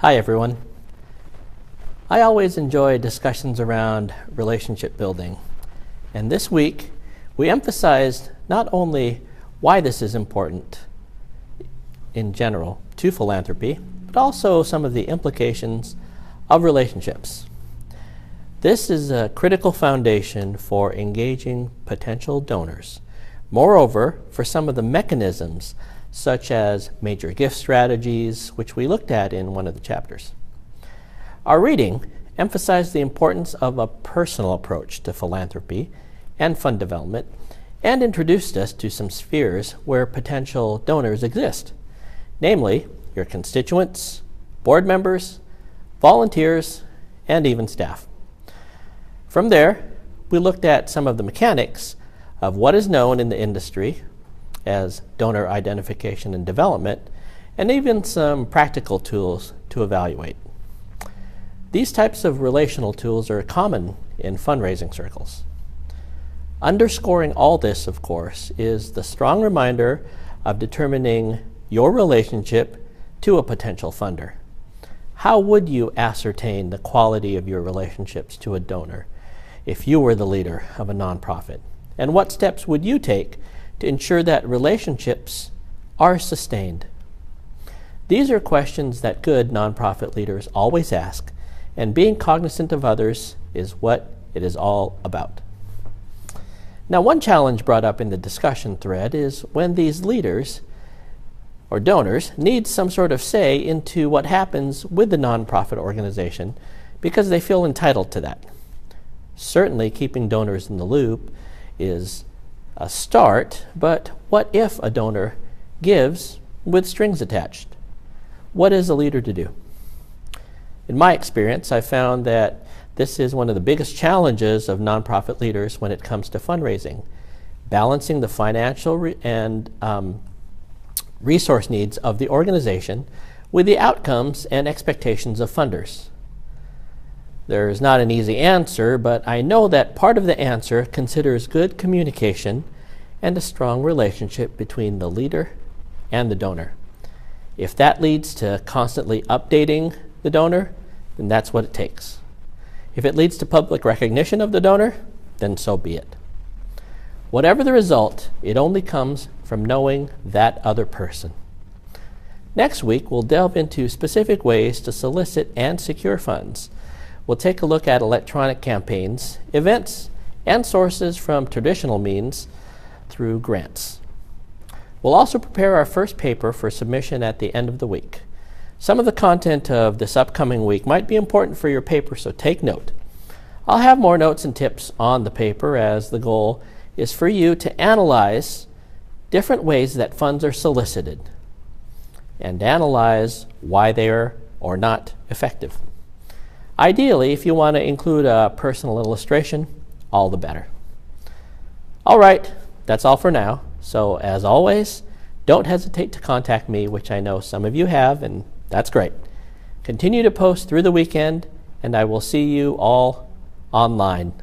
Hi everyone. I always enjoy discussions around relationship building, and this week we emphasized not only why this is important in general to philanthropy, but also some of the implications of relationships. This is a critical foundation for engaging potential donors. Moreover, for some of the mechanisms such as major gift strategies, which we looked at in one of the chapters. Our reading emphasized the importance of a personal approach to philanthropy and fund development, and introduced us to some spheres where potential donors exist, namely your constituents, board members, volunteers, and even staff. From there, we looked at some of the mechanics of what is known in the industry as donor identification and development, and even some practical tools to evaluate. These types of relational tools are common in fundraising circles. Underscoring all this, of course, is the strong reminder of determining your relationship to a potential funder. How would you ascertain the quality of your relationships to a donor if you were the leader of a nonprofit? And what steps would you take to ensure that relationships are sustained? These are questions that good nonprofit leaders always ask, and being cognizant of others is what it is all about. Now, one challenge brought up in the discussion thread is when these leaders or donors need some sort of say into what happens with the nonprofit organization because they feel entitled to that. Certainly, keeping donors in the loop is a start, but what if a donor gives with strings attached? What is a leader to do? In my experience, I found that this is one of the biggest challenges of nonprofit leaders when it comes to fundraising, balancing the financial and resource needs of the organization with the outcomes and expectations of funders. There is not an easy answer, but I know that part of the answer considers good communication and a strong relationship between the leader and the donor. If that leads to constantly updating the donor, then that's what it takes. If it leads to public recognition of the donor, then so be it. Whatever the result, it only comes from knowing that other person. Next week, we'll delve into specific ways to solicit and secure funds. We'll take a look at electronic campaigns, events, and sources from traditional means through grants. We'll also prepare our first paper for submission at the end of the week. Some of the content of this upcoming week might be important for your paper, so take note. I'll have more notes and tips on the paper, as the goal is for you to analyze different ways that funds are solicited and analyze why they are or not effective. Ideally, if you want to include a personal illustration, all the better. All right, that's all for now. So as always, don't hesitate to contact me, which I know some of you have, and that's great. Continue to post through the weekend, and I will see you all online.